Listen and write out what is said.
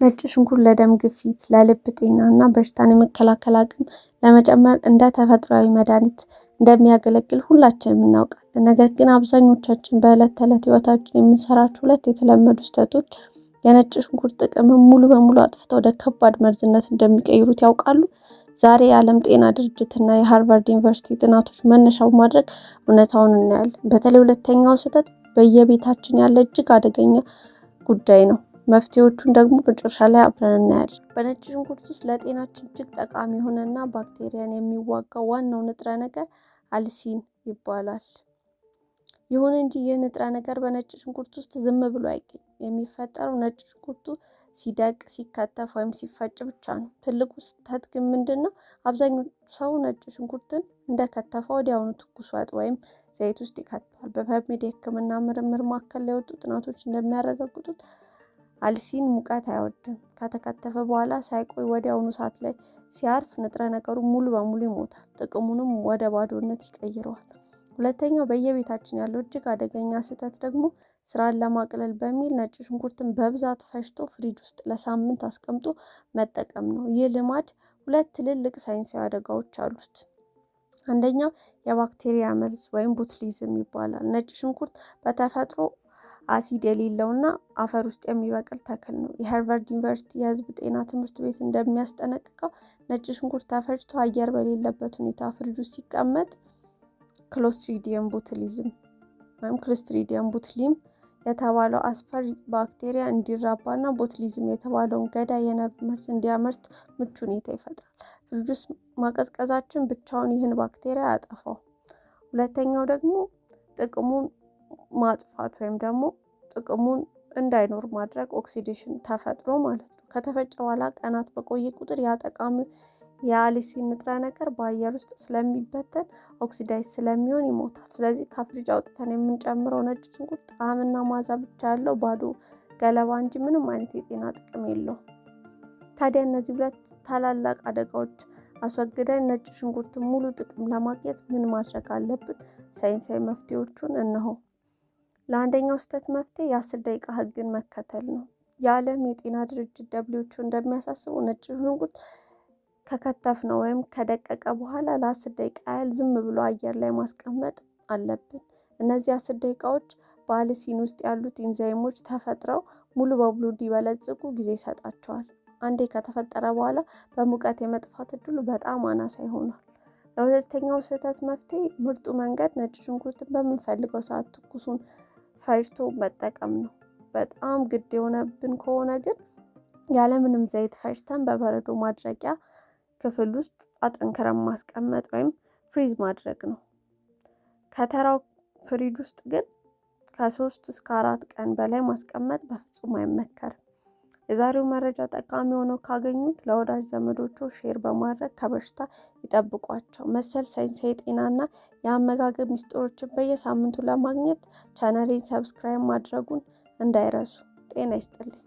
ነጭ ሽንኩርት ለደም ግፊት፣ ለልብ ጤና እና በሽታን የመከላከል አቅም ለመጨመር እንደ ተፈጥሯዊ መድኃኒት እንደሚያገለግል ሁላችንም እናውቃለን። ነገር ግን አብዛኞቻችን በዕለት ተዕለት ህይወታችን የምንሰራቸው ሁለት የተለመዱ ስህተቶች የነጭ ሽንኩርት ጥቅምን ሙሉ በሙሉ አጥፍተው ወደ ከባድ መርዝነት እንደሚቀይሩት ያውቃሉ? ዛሬ የዓለም ጤና ድርጅት እና የሃርቫርድ ዩኒቨርሲቲ ጥናቶች መነሻ በማድረግ እውነታውን እናያለን። በተለይ ሁለተኛው ስህተት በየቤታችን ያለ እጅግ አደገኛ ጉዳይ ነው። መፍትሄዎቹን ደግሞ መጨረሻ ላይ አብረን እናያለን። በነጭ ሽንኩርት ውስጥ ለጤናችን እጅግ ጠቃሚ የሆነና ባክቴሪያን የሚዋጋው ዋናው ንጥረ ነገር አልሲን ይባላል። ይሁን እንጂ ይህ ንጥረ ነገር በነጭ ሽንኩርት ውስጥ ዝም ብሎ አይገኝም። የሚፈጠረው ነጭ ሽንኩርቱ ሲደቅ፣ ሲከተፍ ወይም ሲፈጭ ብቻ ነው። ትልቁ ስህተት ግን ምንድን ነው? አብዛኛው ሰው ነጭ ሽንኩርትን እንደከተፈ ወዲያውኑ ትኩስ ወጥ ወይም ዘይት ውስጥ ይከተዋል። በፐብሜድ የሕክምና ምርምር ማዕከል ላይ የወጡ ጥናቶች እንደሚያረጋግጡት አልሲን ሙቀት አይወድም። ከተከተፈ በኋላ ሳይቆይ ወዲያውኑ እሳት ላይ ሲያርፍ ንጥረ ነገሩ ሙሉ በሙሉ ይሞታል፣ ጥቅሙንም ወደ ባዶነት ይቀይረዋል። ሁለተኛው በየቤታችን ያለው እጅግ አደገኛ ስህተት ደግሞ ስራን ለማቅለል በሚል ነጭ ሽንኩርትን በብዛት ፈጭቶ ፍሪጅ ውስጥ ለሳምንት አስቀምጦ መጠቀም ነው። ይህ ልማድ ሁለት ትልልቅ ሳይንሳዊ አደጋዎች አሉት። አንደኛው የባክቴሪያ መርዝ ወይም ቦቱሊዝም ይባላል። ነጭ ሽንኩርት በተፈጥሮ አሲድ የሌለውና አፈር ውስጥ የሚበቅል ተክል ነው። የሃርቫርድ ዩኒቨርሲቲ የህዝብ ጤና ትምህርት ቤት እንደሚያስጠነቅቀው ነጭ ሽንኩርት ተፈጭቶ አየር በሌለበት ሁኔታ ፍሪጅ ውስጥ ሲቀመጥ ክሎስትሪዲየም ቦቱሊዝም ወይም ክሎስትሪዲየም ቦቱሊም የተባለው አስፈሪ ባክቴሪያ እንዲራባና ቦቱሊዝም የተባለውን ገዳይ የነርቭ መርዝ እንዲያመርት ምቹ ሁኔታ ይፈጥራል። ፍሪጅ ውስጥ ማቀዝቀዛችን ብቻውን ይህን ባክቴሪያ ያጠፋው። ሁለተኛው ደግሞ ጥቅሙን ማጥፋት ወይም ደግሞ ጥቅሙን እንዳይኖር ማድረግ ኦክሲዴሽን ተፈጥሮ ማለት ነው። ከተፈጨ በኋላ ቀናት በቆየ ቁጥር ያ ጠቃሚ የአሊሲን ንጥረ ነገር በአየር ውስጥ ስለሚበተን ኦክሲዳይዝ ስለሚሆን ይሞታል። ስለዚህ ከፍሪጅ አውጥተን የምንጨምረው ነጭ ሽንኩርት ጣዕምና ማዛ ብቻ ያለው ባዶ ገለባ እንጂ ምንም አይነት የጤና ጥቅም የለውም። ታዲያ እነዚህ ሁለት ታላላቅ አደጋዎች አስወግደን ነጭ ሽንኩርትን ሙሉ ጥቅም ለማግኘት ምን ማድረግ አለብን? ሳይንሳዊ መፍትሄዎቹን እነሆ። ለአንደኛው ስህተት መፍትሄ የ10 ደቂቃ ህግን መከተል ነው። የዓለም የጤና ድርጅት WHO እንደሚያሳስበው ነጭ ሽንኩርት ከከተፍነው ወይም ከደቀቀ በኋላ ለ10 ደቂቃ ያህል ዝም ብሎ አየር ላይ ማስቀመጥ አለብን። እነዚህ 10 ደቂቃዎች በአሊሲን ውስጥ ያሉት ኢንዛይሞች ተፈጥረው ሙሉ በሙሉ እንዲበለጽጉ ጊዜ ይሰጣቸዋል። አንዴ ከተፈጠረ በኋላ በሙቀት የመጥፋት እድሉ በጣም አናሳ ይሆናል። ለሁለተኛው ስህተት መፍትሄ ምርጡ መንገድ ነጭ ሽንኩርትን በምንፈልገው ሰዓት ትኩሱን ፈጭቶ መጠቀም ነው። በጣም ግድ የሆነብን ከሆነ ግን ያለምንም ዘይት ፈጭተን በበረዶ ማድረቂያ ክፍል ውስጥ አጠንክረን ማስቀመጥ ወይም ፍሪዝ ማድረግ ነው። ከተራው ፍሪጅ ውስጥ ግን ከ3 እስከ 4 ቀን በላይ ማስቀመጥ በፍጹም አይመከርም። የዛሬው መረጃ ጠቃሚ ሆኖ ካገኙት ለወዳጅ ዘመዶቹ ሼር በማድረግ ከበሽታ ይጠብቋቸው። መሰል ሳይንሳዊ ጤናና የአመጋገብ ሚስጥሮችን በየሳምንቱ ለማግኘት ቻናሌን ሰብስክራይብ ማድረጉን እንዳይረሱ። ጤና ይስጥልኝ።